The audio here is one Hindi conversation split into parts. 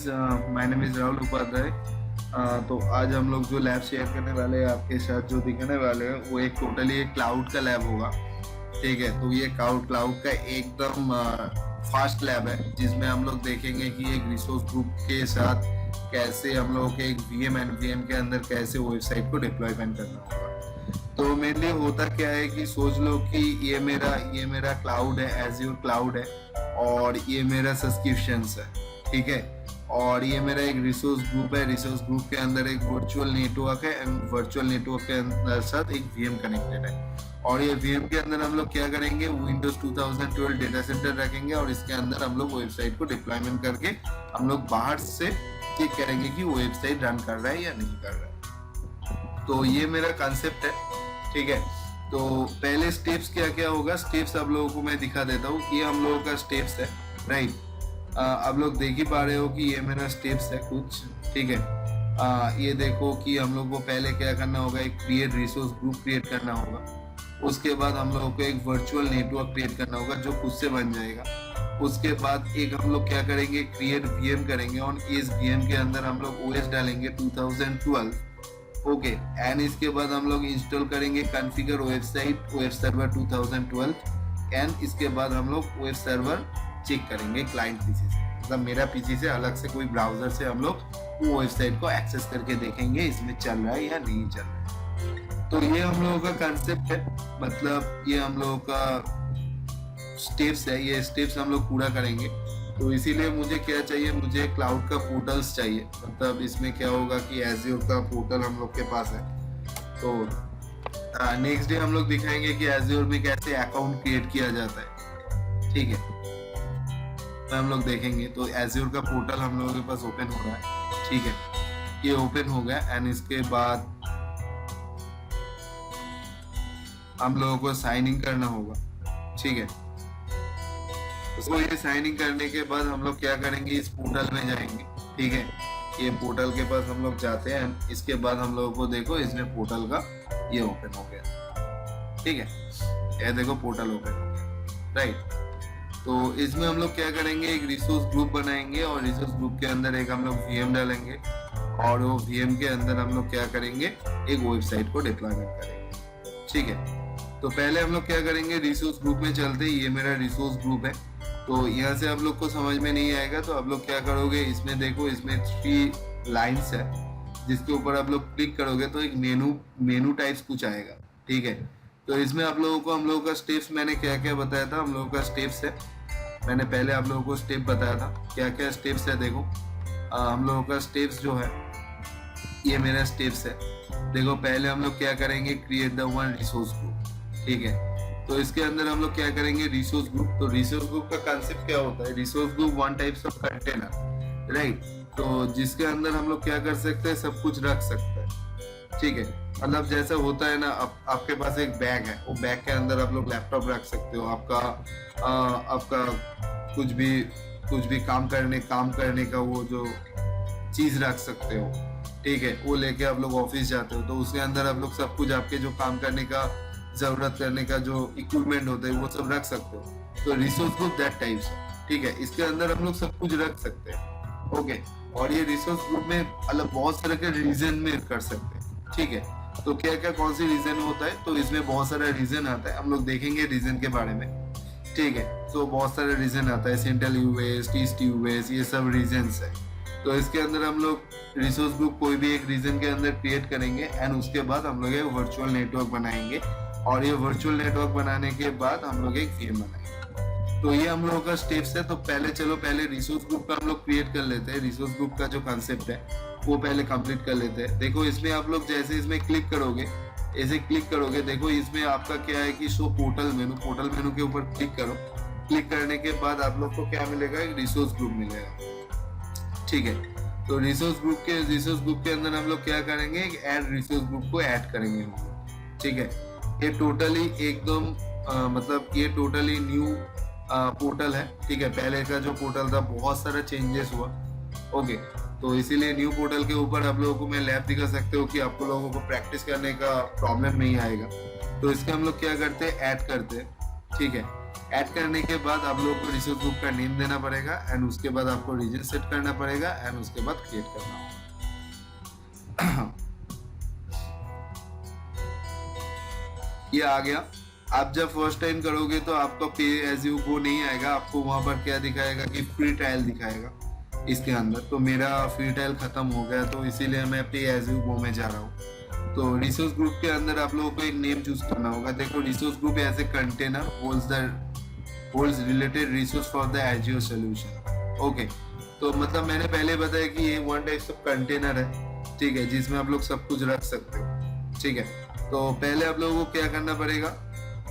My name is Rahul Upadhyay. तो आज हम लोग जो लैब शेयर करने वाले हैं आपके साथ, जो दिखाने वाले हैं वो एक टोटली एक क्लाउड का लैब होगा। ठीक है, तो ये क्लाउड का एकदम फास्ट लैब है, जिसमें हम लोग देखेंगे कि एक रिसोर्स ग्रुप के साथ कैसे हम लोग एक वीएम एनवीएम के अंदर कैसे वेबसाइट को डिप्लॉयमेंट करना होगा। तो मेनली होता क्या है कि सोच लो कि ये मेरा क्लाउड है, एज़्योर क्लाउड है, और ये मेरा सब्सक्रिप्शंस है। ठीक है, और ये मेरा एक रिसोर्स ग्रुप है। रिसोर्स ग्रुप के अंदर एक वर्चुअल नेटवर्क है, एंड वर्चुअल नेटवर्क के अंदर साथ एक वीएम कनेक्टेड है। और ये वीएम के अंदर हम लोग क्या करेंगे, विंडोज 2012 डेटा सेंटर रखेंगे, और इसके अंदर हम लोग वेबसाइट को डिप्लॉयमेंट करके हम लोग बाहर से चेक करेंगे कि वो वेबसाइट रन कर रहा है या नहीं कर रहा है। तो ये मेरा कंसेप्ट है। ठीक है, तो पहले स्टेप्स क्या क्या होगा, स्टेप्स आप लोगों को मैं दिखा देता हूँ। ये हम लोगों का स्टेप्स है, राइट। आप लोग देख ही पा रहे हो कि ये मेरा स्टेप्स है कुछ। ठीक है, ये देखो कि हम लोग को पहले क्या करना होगा, एक क्रिएट रिसोर्स ग्रुप क्रिएट करना होगा। उसके बाद हम लोगों को एक वर्चुअल नेटवर्क क्रिएट करना होगा जो खुद से बन जाएगा। उसके बाद एक हम लोग क्या करेंगे, क्रिएट वीएम करेंगे, और इस वीएम के अंदर हम लोग ओएस डालेंगे 2012। ओके, एंड इसके बाद हम लोग इंस्टॉल करेंगे configure website web server 2012, and इसके बाद हम लोग वेब सर्वर चेक करेंगे क्लाइंट पीसी से, मतलब मेरा पीसी से अलग से कोई ब्राउजर से हम लोग वो वेबसाइट को एक्सेस करके देखेंगे इसमें चल रहा है या नहीं चल रहा है। तो ये हम लोगों का कंसेप्ट है, मतलब ये हम लोगों का स्टेप्स है। ये स्टेप्स हम लोग पूरा करेंगे। तो इसीलिए मुझे क्या चाहिए, मुझे क्लाउड का पोर्टल्स चाहिए। मतलब इसमें क्या होगा कि एज़्योर का पोर्टल हम लोग के पास है। तो नेक्स्ट डे हम लोग दिखाएंगे कि एज़्योर में कैसे अकाउंट क्रिएट किया जाता है। ठीक है, तो हम लोग देखेंगे। तो एज़्योर का पोर्टल हम लोगों के पास ओपन हो रहा है। ठीक है, ये ओपन हो गया, एंड इसके बाद हम लोगों को साइन इन करना होगा। ठीक है, तो ये साइन इन करने के बाद हम लोग क्या करेंगे, इस पोर्टल में जाएंगे। ठीक है, ये पोर्टल के पास हम लोग जाते हैं। इसके बाद हम लोगों को देखो, इसमें पोर्टल का ये ओपन हो गया। ठीक है, ये देखो पोर्टल ओपन हो गया, राइट। तो इसमें हम लोग क्या करेंगे, एक रिसोर्स ग्रुप बनाएंगे, और रिसोर्स ग्रुप के अंदर एक हम लोग वीएम डालेंगे, और वो वीएम के अंदर हम लोग क्या करेंगे, एक वेबसाइट को डिप्लॉयमेंट करेंगे। ठीक है, तो पहले हम लोग क्या करेंगे, रिसोर्स ग्रुप में चलते। ये मेरा रिसोर्स ग्रुप है। तो यहाँ से आप लोग को समझ में नहीं आएगा, तो आप लोग क्या करोगे, इसमें देखो, इसमें 3 लाइन्स है, जिसके ऊपर आप लोग क्लिक करोगे तो एक मेनू टाइप्स कुछ आएगा। ठीक है, तो इसमें आप लोगों को हम लोगों का स्टेप्स मैंने क्या क्या बताया था, हम लोगों का स्टेप्स है। मैंने पहले आप लोगों को स्टेप बताया था, क्या क्या स्टेप्स है। देखो हम लोगों का स्टेप्स जो है, ये मेरा स्टेप्स है। देखो पहले हम लोग क्या करेंगे, create the one resource group. ठीक है, तो इसके अंदर हम लोग क्या करेंगे, रिसोर्स ग्रुप। तो रिसोर्स ग्रुप का कांसेप्ट क्या होता है, resource group one types of container, right. तो जिसके अंदर हम लोग क्या कर सकते हैं, सब कुछ रख सकते हैं। ठीक है, मतलब जैसा होता है ना, आपके पास एक बैग है, वो बैग के अंदर आप लोग लैपटॉप रख सकते हो, आपका कुछ भी काम करने का वो जो चीज रख सकते हो। ठीक है, वो लेके आप लोग ऑफिस जाते हो, तो उसके अंदर आप लोग सब कुछ, आपके जो काम करने का जरूरत करने का जो इक्विपमेंट होता है वो सब रख सकते हो। तो रिसोर्स ग्रुप दैट टाइप्स है। ठीक है, इसके अंदर हम लोग सब कुछ रख सकते हैं। ओके, और ये रिसोर्स ग्रुप में अलग बहुत सारे के रीजन में कर सकते हैं। ठीक है, तो क्या क्या कौन सी रीजन होता है, तो इसमें बहुत सारा रीजन आता है, हम लोग देखेंगे रीजन के बारे में। ठीक है, तो बहुत सारे रीजन आता है, सेंट्रल यूएस, ईस्ट यूएस, ये सब रीजन्स है। तो इसके अंदर हम लोग रिसोर्स ग्रुप कोई भी एक रीजन के अंदर क्रिएट करेंगे, एंड उसके बाद हम लोग एक वर्चुअल नेटवर्क बनाएंगे, और ये वर्चुअल नेटवर्क बनाने के बाद हम लोग एक वीएम बनाएंगे। तो ये हम लोगों का स्टेप्स है। तो पहले रिसोर्स ग्रुप का हम लोग क्रिएट कर लेते हैं। रिसोर्स ग्रुप का जो कंसेप्ट है वो पहले कंप्लीट कर लेते हैं। देखो इसमें आप लोग जैसे इसमें क्लिक करोगे, ऐसे क्लिक करोगे, देखो इसमें आपका क्या है कि शो पोर्टल मेनू के ऊपर क्लिक करो। क्लिक करने के बाद आप लोग को क्या मिलेगा, एक रिसोर्स ग्रुप मिलेगा। ठीक है, तो रिसोर्स ग्रुप के अंदर हम लोग क्या करेंगे, एक ऐड रिसोर्स ग्रुप को ऐड करेंगे। ठीक है, ये टोटली एकदम मतलब ये टोटली न्यू पोर्टल है। ठीक है, पहले का जो पोर्टल था बहुत सारा चेंजेस हुआ। ओके, तो इसीलिए न्यू पोर्टल के ऊपर आप लोगों को मैं लैब दिखा सकते हो कि आपको लोगों को प्रैक्टिस करने का प्रॉब्लम नहीं आएगा। तो इसके हम लोग क्या करते हैं, ऐड करते हैं। ठीक है, ऐड करने के बाद आप लोगों को रिसोर्स ग्रुप का नेम देना पड़ेगा एंड उसके बाद आपको रीजन सेट करना पड़ेगा एंड उसके बाद क्रिएट करना होगा। ये आ गया। आप जब फर्स्ट टाइम करोगे तो आपका पे एज यू गो नहीं आएगा, आपको वहां पर क्या दिखाएगा कि फ्री ट्रायल दिखाएगा इसके अंदर। तो मेरा फ्री ट्रायल खत्म हो गया तो इसीलिए मैं पे एज यू गो में जा रहा हूँ। तो रिसोर्स ग्रुप के अंदर आप लोगों को एक नेम चूज करना होगा। देखो resource group as a container holds related resource for the Azure solution. Okay, तो मतलब मैंने पहले बताया कि ये वन टाइप ऑफ कंटेनर है, ठीक है, जिसमें आप लोग सब कुछ रख सकते हो, ठीक है। तो पहले आप लोगों को क्या करना पड़ेगा,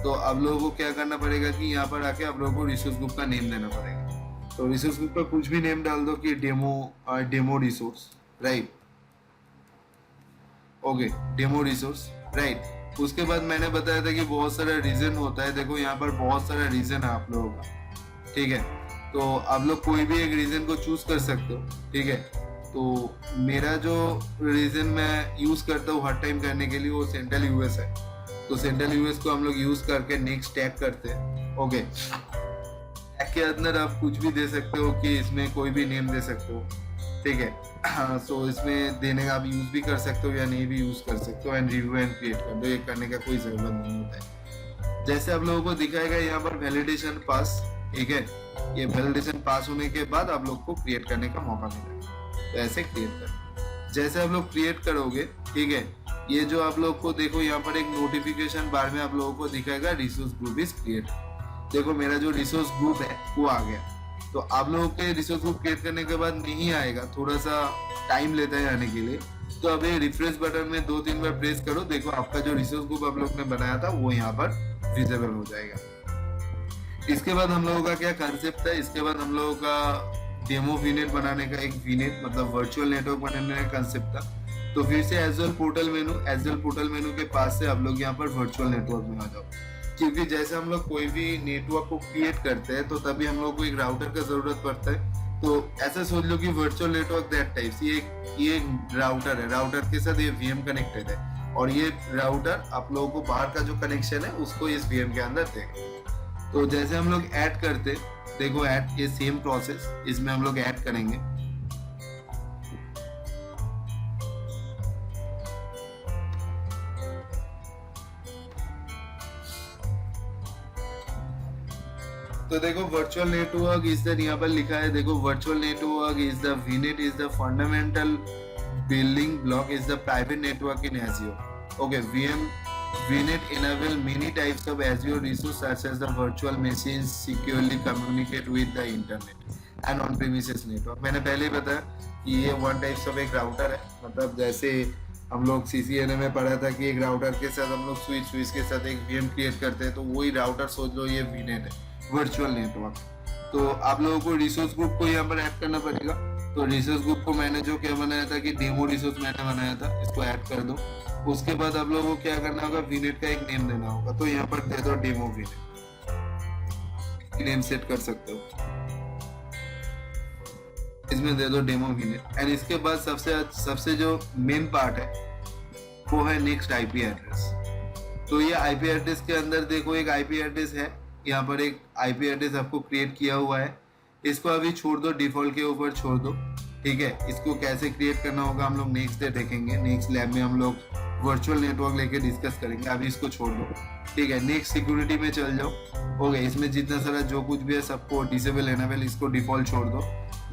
तो आप लोगों को क्या करना पड़ेगा कि यहाँ पर आके आप लोगों को रिसोर्स ग्रुप का नेम देना पड़ेगा। तो रिसोर्स ग्रुप पर कुछ भी नेम डाल दो कि demo resource, right. Okay, demo resource, right. उसके बाद मैंने बताया था कि बहुत सारा रीजन होता है। देखो यहाँ पर बहुत सारा रीजन है आप लोगों का, ठीक है। तो आप लोग कोई भी एक रीजन को चूज कर सकते हो, ठीक है। तो मेरा जो रीजन मैं यूज करता हूँ हर टाइम करने के लिए वो सेंट्रल यूएस है। तो सेंट्रल यूएस को हम लोग यूज करके नेक्स्ट टैग करते हैं। ओके, टैग के अंदर आप कुछ भी दे सकते हो कि इसमें कोई भी नेम दे सकते हो, ठीक है। सो इसमें देने का आप यूज भी कर सकते हो या नहीं भी यूज कर सकते हो एंड रिव्यू एंड क्रिएट कर दो। ये करने का कोई जरूरत नहीं होता है। जैसे आप लोगों को दिखाएगा यहाँ पर वैलिडेशन पास, ठीक है। ये वैलिडेशन पास होने के बाद आप लोग को क्रिएट करने का मौका मिलेगा। तो ऐसे क्रिएट कर, जैसे आप लोग क्रिएट करोगे, ठीक है, ये जो आप लोग को देखो यहाँ पर एक नोटिफिकेशन बार में आप लोगों को दिखाएगा रिसोर्स ग्रुप इज क्रिएट। देखो मेरा जो रिसोर्स ग्रुप है वो आ गया। तो आप लोगों के रिसोर्स ग्रुप क्रिएट करने के बाद नहीं आएगा, थोड़ा सा टाइम लेता है आने के लिए। तो अब ये रिफ्रेश बटन में 2-3 बार प्रेस करो, देखो आपका जो रिसोर्स ग्रुप आप लोग ने बनाया था वो यहाँ पर विजिबल हो जाएगा। इसके बाद हम लोगों का क्या कंसेप्ट है, इसके बाद हम लोगों का डेमो वीनेट बनाने का, एक वीनेट मतलब वर्चुअल नेटवर्क बनाने का कंसेप्ट था। तो फिर से एज वेल पोर्टल मेनू के पास से आप लोग यहाँ पर वर्चुअल नेटवर्क में आ जाओ। क्योंकि जैसे हम लोग कोई भी नेटवर्क को क्रिएट करते हैं तो तभी हम लोग को एक राउटर का जरूरत पड़ता है। तो ऐसा सोच लो कि वर्चुअल नेटवर्क दैट टाइप्स, ये राउटर है, राउटर के साथ ये वीएम कनेक्टेड है और ये राउटर आप लोगों को बाहर का जो कनेक्शन है उसको इस वीएम के अंदर देगा। तो जैसे हम लोग ऐड करते, देखो ऐड, ये सेम प्रोसेस, इसमें हम लोग ऐड करेंगे। तो देखो वर्चुअल नेटवर्क इज द, यहाँ पर लिखा है, देखो virtual network is the VNet is the fundamental building block is the private network in Azure. Okay, VNet enable many types of Azure resources such as the virtual machines securely communicate with the internet and on-premises network. मैंने पहले ही बताया कि ये वन टाइप्स ऑफ एक राउटर है। मतलब जैसे हम लोग CCNA में पढ़ा था कि एक राउटर के साथ हम लोग स्विच के साथ एक VM क्रिएट करते हैं, तो वही राउटर सोच लो ये VNet है, वर्चुअल नेटवर्क। तो आप लोगों को रिसोर्स ग्रुप को यहाँ पर ऐड करना पड़ेगा। तो रिसोर्स ग्रुप को मैंने जो क्या बनाया था कि डेमो रिसोर्स मैंने बनाया था, इसको ऐड कर दो। उसके बाद आप लोगों को क्या करना होगा, वीनेट का एक नेम देना होगा। तो यहाँ पर दे दो डेमो वीनेट, नेम सेट कर सकते हो, इसमें दे दो डेमो वीनेट। एंड इसके बाद सबसे जो मेन पार्ट है वो है नेक्स्ट आईपी एड्रेस। तो ये आईपी एड्रेस के अंदर देखो एक आईपी एड्रेस है, यहाँ पर एक आईपी एड्रेस आपको क्रिएट किया हुआ है। इसको अभी छोड़ दो, डिफॉल्ट के ऊपर छोड़ दो, ठीक है। इसको कैसे क्रिएट करना होगा हम लोग नेक्स्ट डे देखेंगे, नेक्स्ट लैब में हम लोग वर्चुअल नेटवर्क लेके डिस्कस करेंगे। अभी इसको छोड़ दो, ठीक है। नेक्स्ट सिक्योरिटी में चल जाओ। ओके, इसमें जितना सारा जो कुछ भी है सबको डिसेबल एनेबल, इसको डिफॉल्ट छोड़ दो।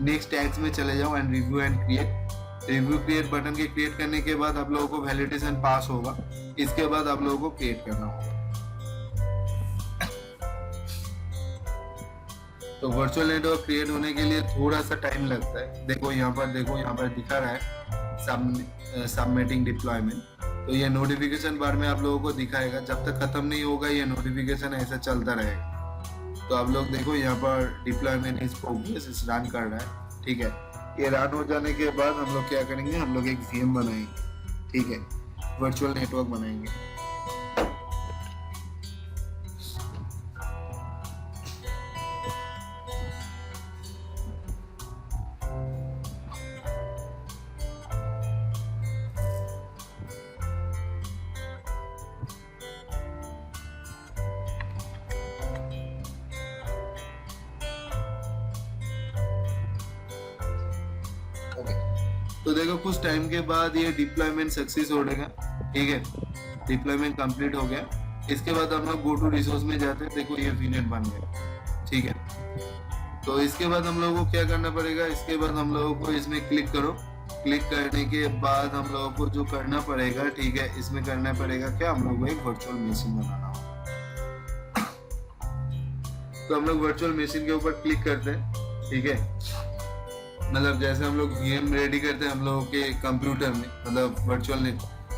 नेक्स्ट टैग्स में चले जाओ and review and create button के क्रिएट करने के बाद आप लोगों को वैलिडेशन पास होगा। इसके बाद आप लोगों को क्रिएट करना होगा। तो वर्चुअल नेटवर्क क्रिएट होने के लिए थोड़ा सा टाइम लगता है। देखो यहाँ पर दिखा रहा है सबमिटिंग डिप्लॉयमेंट। तो ये नोटिफिकेशन बार में आप लोगों को दिखाएगा, जब तक खत्म नहीं होगा ये नोटिफिकेशन ऐसा चलता रहेगा। तो आप लोग देखो यहाँ पर डिप्लॉयमेंट इज प्रोग्रेस, इस रन कर रहा है, ठीक है। ये रन हो जाने के बाद हम लोग क्या करेंगे, हम लोग एक VM बनाएंगे, ठीक है, वर्चुअल नेटवर्क बनाएंगे। तो देखो कुछ टाइम के बाद ये डिप्लॉयमेंट सक्सेस हो गया, ठीक है, डिप्लॉयमेंट कंप्लीट हो गया। इसके बाद हम लोग गो टू रिसोर्स में जाते हैं, देखो ये VNet बन गया, ठीक है। तो इसके बाद हम लोगों को क्या करना पड़ेगा, इसके बाद हम लोगों को इसमें क्लिक करो। क्लिक करने के बाद हम लोगों को जो करना पड़ेगा, ठीक है, इसमें करना पड़ेगा क्या, हम लोगों को एक वर्चुअल मशीन बनाना होगा। तो हम लोग वर्चुअल मशीन के ऊपर क्लिक करते हैं, ठीक है। मतलब जैसे हम लोग VM रेडी करते हैं हम लोगों के कंप्यूटर में, मतलब वर्चुअल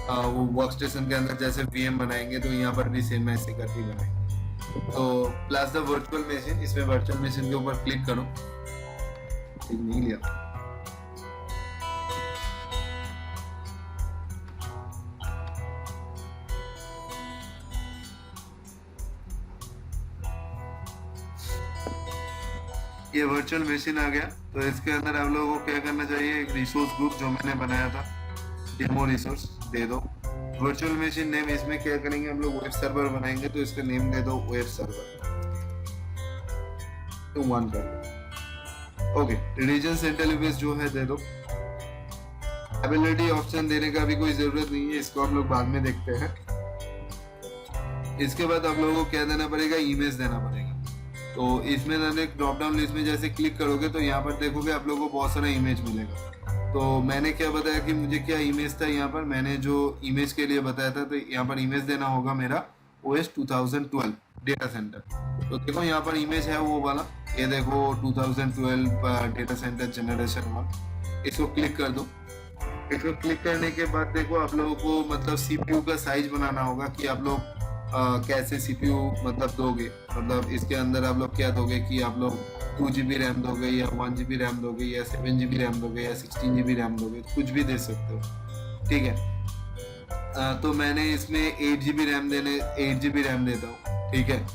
वो वर्क स्टेशन के अंदर जैसे VM बनाएंगे, तो यहाँ पर भी सेम ऐसे करके बनाएंगे। तो प्लस द वर्चुअल मशीन, इसमें वर्चुअल मशीन के ऊपर क्लिक करो। ठीक नहीं लिया, ये वर्चुअल मशीन आ गया। तो इसके अंदर आप लोगों को क्या करना चाहिए, एक रिसोर्स ग्रुप जो मैंने बनाया था, डेमो रिसोर्स दे दो। वर्चुअल मशीन नेम, इसमें क्या करेंगे हम लोग, वेब सर्वर बनाएंगे, तो इसका नेम दे दो वेब सर्वर, तो 1 कर दो। ओके, रीजन सेंट्रल यूएस जो है दे दो। एबिलिटी ऑप्शन देने का भी कोई जरूरत नहीं है, इसको हम लोग बाद में देखते हैं। इसके बाद आप लोगों को क्या देना पड़ेगा, इमेज देना पड़ेगा। तो इसमें एक ड्रॉप डाउन लिस्ट में जैसे क्लिक करोगे तो यहाँ पर देखोगे आप लोगों को बहुत सारा इमेज मिलेगा। तो मैंने क्या बताया कि मुझे क्या इमेज था, यहाँ पर मैंने जो इमेज के लिए बताया था, तो यहाँ पर इमेज देना होगा मेरा OS 2012 डेटा सेंटर। तो देखो यहाँ पर इमेज है वो वाला, ये देखो 2012 डेटा सेंटर जनरेशन 1। इसको क्लिक कर दो। इसको क्लिक करने के बाद देखो आप लोगों को मतलब CPU का साइज बनाना होगा कि आप लोग कैसे CPU मतलब दोगे, मतलब इसके अंदर आप लोग क्या दोगे कि आप लोग 2GB रैम दोगे या 1GB रैम दोगे या 7GB रैम दोगे या 16GB रैम दोगे, कुछ भी दे सकते हो, ठीक है। तो मैंने इसमें 8GB रैम देता हूँ, ठीक है,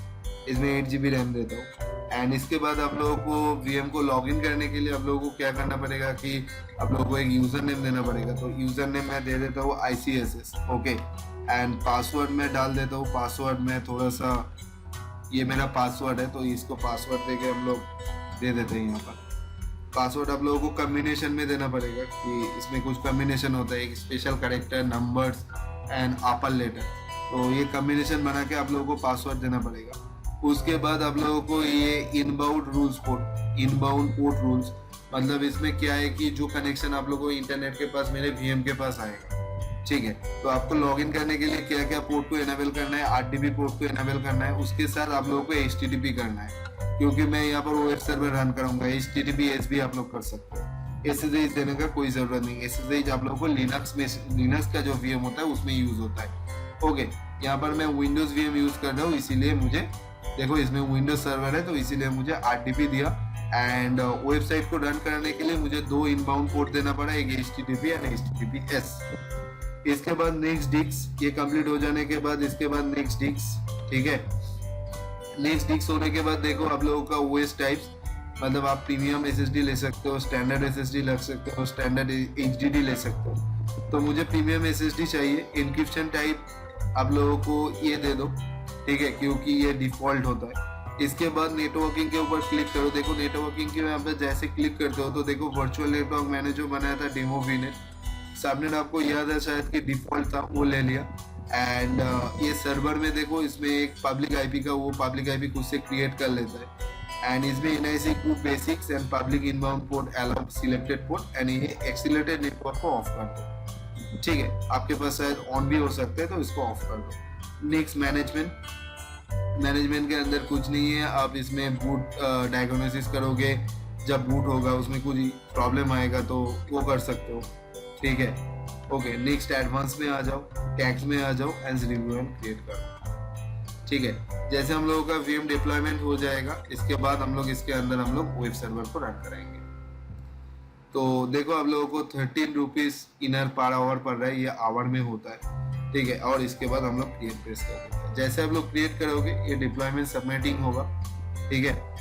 इसमें 8GB रैम देता हूँ। एंड इसके बाद आप लोगों को VM को लॉगिन करने के लिए आप लोगों को क्या करना पड़ेगा कि आप लोगों को एक यूजर नेम देना पड़ेगा। तो यूजर नेम मैं दे देता हूँ ICSS, ओके। एंड पासवर्ड मैं डाल देता हूँ, पासवर्ड में थोड़ा सा, ये मेरा पासवर्ड है तो इसको पासवर्ड देके हम लोग दे देते हैं। यहाँ पर पासवर्ड आप लोगों को कॉम्बिनेशन में देना पड़ेगा कि इसमें कुछ कॉम्बिनेशन होता है, एक special character, numbers and upper letter. तो ये कॉम्बिनेशन बना के आप लोगों को पासवर्ड देना पड़ेगा। उसके बाद आप लोगों को ये इनबाउंड पोर्ट रूल्स, मतलब इसमें क्या है कि जो कनेक्शन आप लोगों को इंटरनेट के पास मेरे VM के पास आएगा, ठीक है। तो आपको लॉगिन करने के लिए क्या क्या पोर्ट को एनेबल करना है, 8DB पोर्ट को एनेबल करना है, उसके साथ आप लोगों को HTTP करना है, क्योंकि मैं यहाँ पर वेब सर्वर रन करूंगा। HTTPS भी आप लोग कर सकते हो, SSH देने का कोई जरूरत नहीं। SSH आप लोगों को लिनक्स का जो VM होता है उसमें यूज होता है, ओके। यहाँ पर मैं विंडोज VM यूज कर रहा हूँ, इसीलिए मुझे देखो इसमें विंडोज सर्वर है तो इसीलिए मुझे 8DB दिया। एंड वेबसाइट को रन करने के लिए मुझे 2 इनबाउंड पोर्ट देना पड़ा, एक HTTP एंड HTTPS। इसके बाद नेक्स्ट डिस्क, ये कंप्लीट हो जाने के बाद इसके बाद नेक्स्ट डिस्क, ठीक है। नेक्स्ट डिस्क होने के बाद देखो आप लोगों का OS टाइप्स, मतलब आप प्रीमियम SSD ले सकते हो, स्टैंडर्ड SSD लग सकते हो, स्टैंडर्ड HDD ले सकते हो। तो मुझे प्रीमियम SSD चाहिए। इंक्रिप्शन टाइप आप लोगों को ये दे दो, ठीक है, क्योंकि ये डिफॉल्ट होता है। इसके बाद नेटवर्किंग के ऊपर क्लिक करो। देखो नेटवर्किंग के यहाँ पे जैसे क्लिक करते हो तो देखो वर्चुअल नेटवर्क मैंने जो बनाया था डेमो VNet, सबनेट आपको याद है शायद कि डिफॉल्ट था, वो ले लिया। एंड ये सर्वर में देखो इसमें एक पब्लिक IP का, वो पब्लिक IP खुद से क्रिएट कर लेता है। एंड इसमें NIC Group basics and public inbound port allow selected port, and ये एक्सीलरेटेड नेटवर्क को ऑफ कर दो, ठीक है। आपके पास शायद ऑन भी हो सकते हैं तो इसको ऑफ कर दो। नेक्स्ट मैनेजमेंट के अंदर कुछ नहीं है, आप इसमें बूट डायग्नोसिस करोगे, जब बूट होगा उसमें कुछ प्रॉब्लम आएगा तो वो कर सकते हो, ठीक है, ओके। नेक्स्ट एडवांस में आ जाओ, टैग्स में आ जाओ, एंड रिव्यू एंड क्रिएट करो, ठीक है। जैसे हम लोगों का VM डिप्लॉयमेंट हो जाएगा, इसके बाद हम लोग इसके अंदर हम लोग वेब सर्वर को रन करेंगे। तो देखो आप लोगों को 13 रुपीज इनर पर आवर पड़ रहा है, ये आवर में होता है, ठीक है। और इसके बाद हम लोग क्रिएट प्रेस कर देते हैं। जैसे आप लोग क्रिएट करोगे ये डिप्लॉयमेंट सबमिटिंग होगा, ठीक है।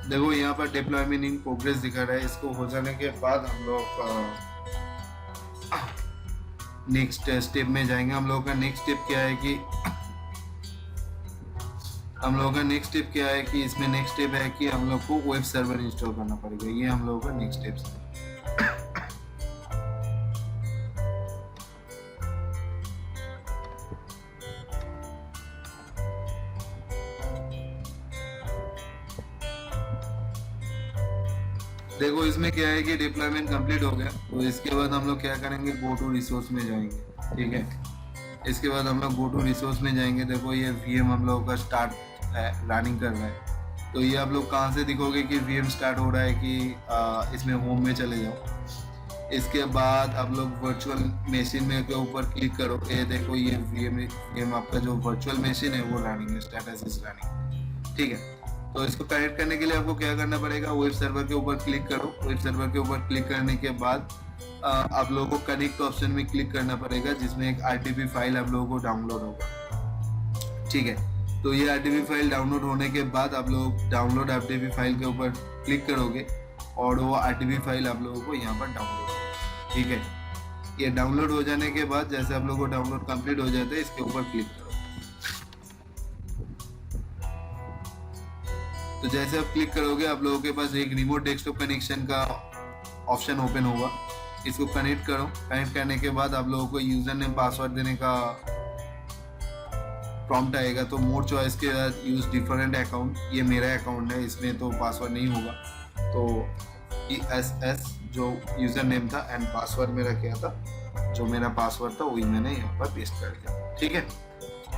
देखो यहाँ पर डिप्लॉयमेंट इन प्रोग्रेस दिखा रहा है। इसको हो जाने के बाद हम लोग नेक्स्ट स्टेप में जाएंगे। हम लोगों का नेक्स्ट स्टेप क्या है कि इसमें नेक्स्ट स्टेप है कि हम लोग को वेब सर्वर इंस्टॉल करना पड़ेगा। ये हम लोगों का नेक्स्ट स्टेप है। देखो इसमें क्या है कि डिप्लॉयमेंट कंप्लीट हो गया, तो इसके बाद हम लोग क्या करेंगे, गो टू रिसोर्स में जाएंगे। ठीक है, इसके बाद हम लोग गो टू रिसोर्स में जाएंगे। देखो ये वीएम हम लोगों का स्टार्ट है, रनिंग कर रहा है। तो ये आप लोग कहाँ से दिखोगे कि वीएम स्टार्ट हो रहा है कि इसमें होम में चले जाओ। इसके बाद आप लोग वर्चुअल मशीन में के ऊपर क्लिक करो। ये देखो ये वीएम आपका जो वर्चुअल मशीन है वो रनिंग है, स्टेटस इज रनिंग। ठीक है, तो इसको कनेक्ट करने के लिए आपको क्या करना पड़ेगा, वेब सर्वर के ऊपर क्लिक करो। वेब सर्वर के ऊपर क्लिक करने के बाद आप लोगों को कनेक्ट ऑप्शन में क्लिक करना पड़ेगा, जिसमें एक आरटीपी फाइल आप लोगों को डाउनलोड होगा। ठीक है, तो ये आरटीपी फाइल डाउनलोड होने के बाद आप लोग डाउनलोड आरटीपी फाइल के ऊपर क्लिक करोगे और वो आरटीपी फाइल आप लोगों को यहाँ पर डाउनलोड होगा। ठीक है, ये डाउनलोड हो जाने के बाद जैसे आप लोगों को डाउनलोड कंप्लीट हो जाता है, इसके ऊपर क्लिक करो। तो जैसे आप क्लिक करोगे आप लोगों के पास एक रिमोट डेस्कटॉप कनेक्शन का ऑप्शन ओपन होगा। इसको कनेक्ट करो। कनेक्ट करने के बाद आप लोगों को यूजर नेम पासवर्ड देने का प्रॉम्प्ट आएगा। तो मोर चॉइस के बाद यूज डिफरेंट अकाउंट, ये मेरा अकाउंट है, इसमें तो पासवर्ड नहीं होगा। तो ESS जो यूजर नेम था एंड पासवर्ड मेरा क्या था, जो मेरा पासवर्ड था वही मैंने यहाँ पर पेस्ट कर दिया। ठीक है,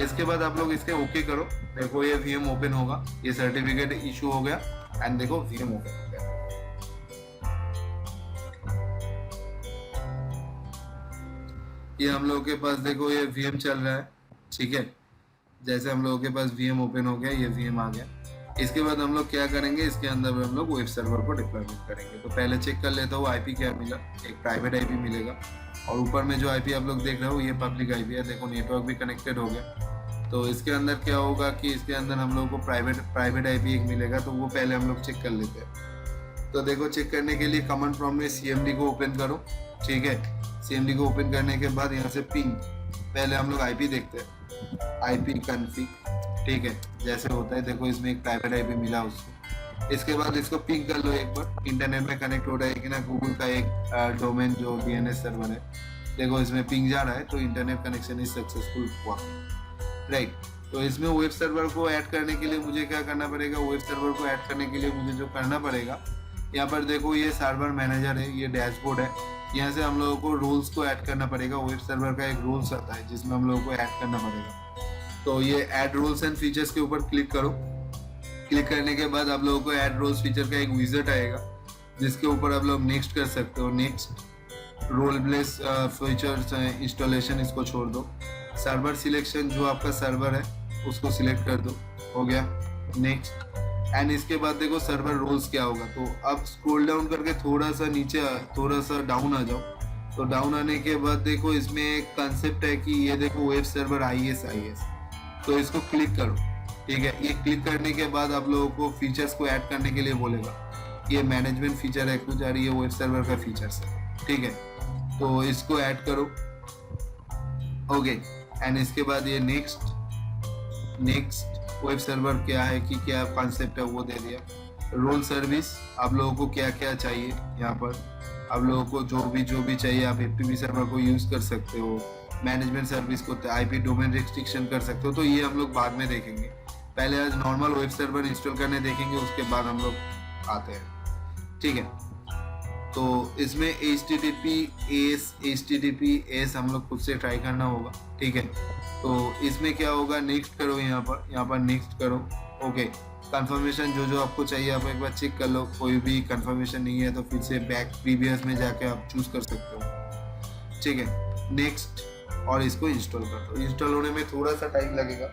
इसके बाद आप लोग इसके ओके करो। देखो ये वीएम ओपन होगा, ये सर्टिफिकेट इशू हो गया एंड देखो वीएम ओपन हो गया। ये हम लोगों के पास देखो ये वीएम चल रहा है। ठीक है, जैसे हम लोगों के पास वीएम ओपन हो गया, ये वीएम आ गया। इसके बाद हम लोग क्या करेंगे, इसके अंदर हम लोग वेब सर्वर को डिप्लॉयमेंट करेंगे। तो पहले चेक कर लेता हूँ आईपी क्या मिला। एक प्राइवेट आईपी मिलेगा और ऊपर में जो आईपी आप लोग देख रहे हो ये पब्लिक आईपी है। देखो नेटवर्क भी कनेक्टेड हो गया। तो इसके अंदर क्या होगा कि इसके अंदर हम लोग को प्राइवेट आईपी एक मिलेगा, तो वो पहले हम लोग चेक कर लेते हैं। तो देखो चेक करने के लिए कमांड प्रॉम्प्ट में CMD को ओपन करो। ठीक है, CMD को ओपन करने के बाद यहाँ से पिंग, पहले हम लोग आईपी देखते हैं, आईपी कॉन्फ़िग। ठीक है, जैसे होता है देखो इसमें एक प्राइवेट आईपी मिला उसको। इसके बाद इसको पिंग कर लो एक बार, इंटरनेट में कनेक्ट हो रहा है कि ना। गूगल का एक डोमेन जो DNS सर्वर है, देखो इसमें पिंग जा रहा है, तो इंटरनेट कनेक्शन इज सक्सेसफुल हुआ। राइट, तो इसमें वेब सर्वर को ऐड करने के लिए मुझे क्या करना पड़ेगा, वेब सर्वर को ऐड करने के लिए मुझे जो करना पड़ेगा, यहाँ पर देखो ये सर्वर मैनेजर है, ये डैशबोर्ड है। यहाँ से हम लोगों को रूल्स को ऐड करना पड़ेगा। वेब सर्वर का एक रूल्स आता है जिसमें हम लोगों को ऐड करना पड़ेगा। तो ये ऐड रूल्स एंड फीचर्स के ऊपर क्लिक करो। क्लिक करने के बाद आप लोगों को ऐड रूल्स फीचर का एक विजिट आएगा, जिसके ऊपर आप लोग नेक्स्ट कर सकते हो। Next role base features installation, इसको छोड़ दो। सर्वर सिलेक्शन, जो आपका सर्वर है उसको सिलेक्ट कर दो, हो गया। नेक्स्ट, एंड इसके बाद देखो सर्वर रोल्स क्या होगा। तो अब स्क्रॉल डाउन करके थोड़ा सा नीचे, थोड़ा सा डाउन आ जाओ। तो डाउन आने के बाद देखो इसमें एक कंसेप्ट है कि ये देखो वेब सर्वर IS, तो इसको क्लिक करो। ठीक है, ये क्लिक करने के बाद आप लोगों को फीचर्स को ऐड करने के लिए बोलेगा। ये मैनेजमेंट फीचर है कुछ, और ये वेब सर्वर का फीचर्स है। ठीक है, तो इसको ऐड करो। ओके, एंड इसके बाद ये नेक्स्ट वेब सर्वर क्या है कि क्या कॉन्सेप्ट है वो दे दिया। रोल सर्विस, आप लोगों को क्या क्या चाहिए, यहाँ पर आप लोगों को जो भी चाहिए आप FTP सर्वर को यूज कर सकते हो। मैनेजमेंट सर्विस को IP डोमेन रिस्ट्रिक्शन कर सकते हो। तो ये हम लोग बाद में देखेंगे, पहले आज नॉर्मल वेब सर्वर इंस्टॉल करने देखेंगे, उसके बाद हम लोग आते हैं। ठीक है, तो इसमें HTTPS हम लोग खुद से ट्राई करना होगा। ठीक है, तो इसमें क्या होगा, नेक्स्ट करो, यहाँ पर नेक्स्ट करो। ओके, कंफर्मेशन जो आपको चाहिए आप एक बार चेक कर लो। कोई भी कंफर्मेशन नहीं है तो फिर से बैक प्रीवियस में जाके आप चूज कर सकते हो। ठीक है, नेक्स्ट, और इसको इंस्टॉल कर दो। इंस्टॉल होने में थोड़ा सा टाइम लगेगा।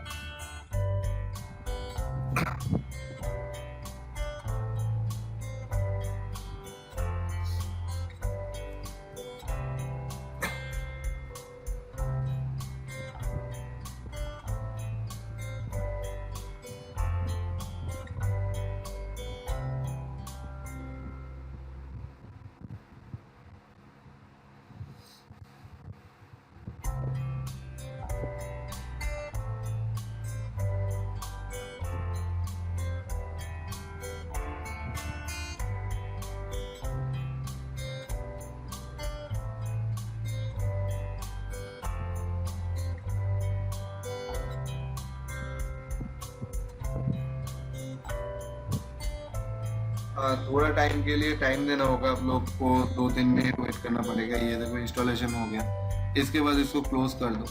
थोड़ा टाइम के लिए टाइम देना होगा आप लोग को, 2-3 मिनट वेट करना पड़ेगा। ये देखो इंस्टॉलेशन हो गया। इसके बाद इसको क्लोज कर दो।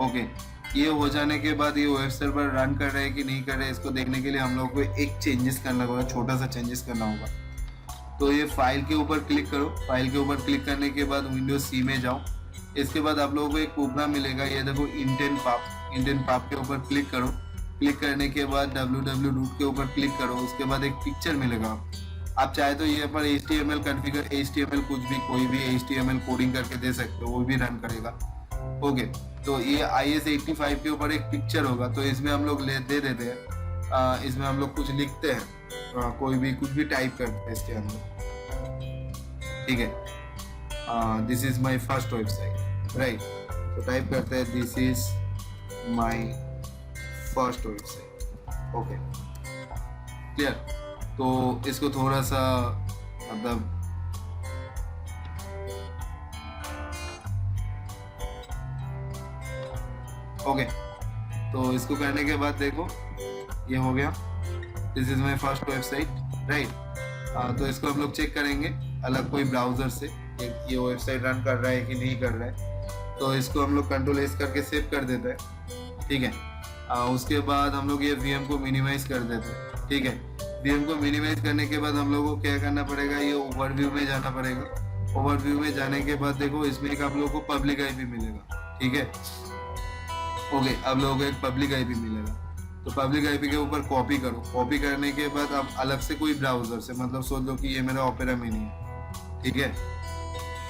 ओके, ये हो जाने के बाद ये वेब सर्वर रन कर रहे हैं कि नहीं कर रहे हैं, इसको देखने के लिए हम लोग को एक चेंजेस करना होगा, छोटा सा चेंजेस करना होगा। तो ये फाइल के ऊपर क्लिक करो। फाइल के ऊपर क्लिक करने के बाद विंडोज सी में जाओ। इसके बाद आप लोगों को एक प्रोग्राम मिलेगा, ये देखो इंटेन पाप के ऊपर क्लिक करो। क्लिक करने के बाद www रूट के ऊपर क्लिक करो। उसके बाद एक पिक्चर मिलेगा। आप चाहे तो ये पर HTML कॉन्फ़िगर, HTML कुछ भी, कोई भी HTML कोडिंग करके दे सकते हो, वो भी रन करेगा। ओके, तो ये IS-85 के ऊपर एक पिक्चर होगा, तो इसमें हम लोग दे देते हैं। इसमें हम लोग कुछ लिखते हैं, कोई भी कुछ भी टाइप करते हैं इसके अंदर। ठीक है, this is my first website, right. तो टाइप करते हैं this is my first website. Okay, clear. तो इसको थोड़ा सा मतलब ओके, तो इसको करने के बाद देखो ये हो गया, this is my first website, right. तो इसको हम लोग चेक करेंगे अलग कोई ब्राउजर से ये वेबसाइट रन कर रहा है कि नहीं कर रहा है। तो इसको हम लोग Ctrl+S करके सेव कर देते हैं। ठीक है, उसके बाद हम लोग ये VM को मिनिमाइज कर देते हैं। ठीक है, VM को मिनिमाइज करने के बाद हम लोगों को क्या करना पड़ेगा, ये ओवरव्यू में जाना पड़ेगा। ओवरव्यू में जाने के बाद देखो इसमें एक आप लोगों को पब्लिक IP मिलेगा। ठीक है, ओके, आप लोगों को एक पब्लिक IP मिलेगा। तो पब्लिक IP के ऊपर कॉपी करो। कॉपी करने के बाद आप अलग से कोई ब्राउजर से, मतलब सोच लो कि ये मेरा ओपेरा मिनी है। ठीक है,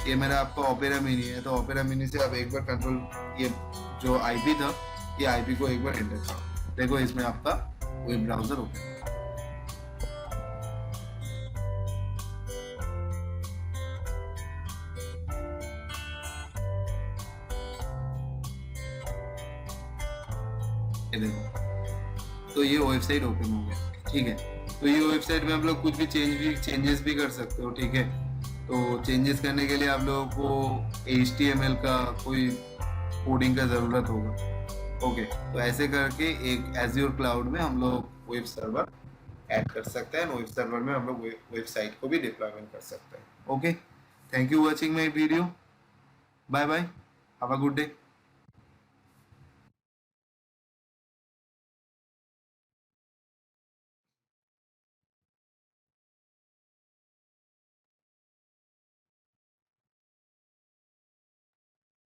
ये मेरा आपका ओपेरा मिनी है, तो ओपेरा मिनी से आप एक बार कंट्रोल, ये जो IP था, ये IP को एक बार एंटर करो। देखो इसमें आपका वेब ब्राउजर ओपन। ये देखो, तो ये वेबसाइट ओपन हो गया। ठीक है, तो ये वेबसाइट में आप लोग कुछ भी चेंजेस भी कर सकते हो। ठीक है, तो चेंजेस करने के लिए आप लोगों को HTML का कोई कोडिंग का ज़रूरत होगा। ओके, तो ऐसे करके एक Azure क्लाउड में हम लोग वेब सर्वर ऐड कर सकते हैं। वेब सर्वर में हम लोग वेबसाइट को भी डिप्लॉयमेंट कर सकते हैं। Okay, thank you watching my video. Bye bye, have a good day.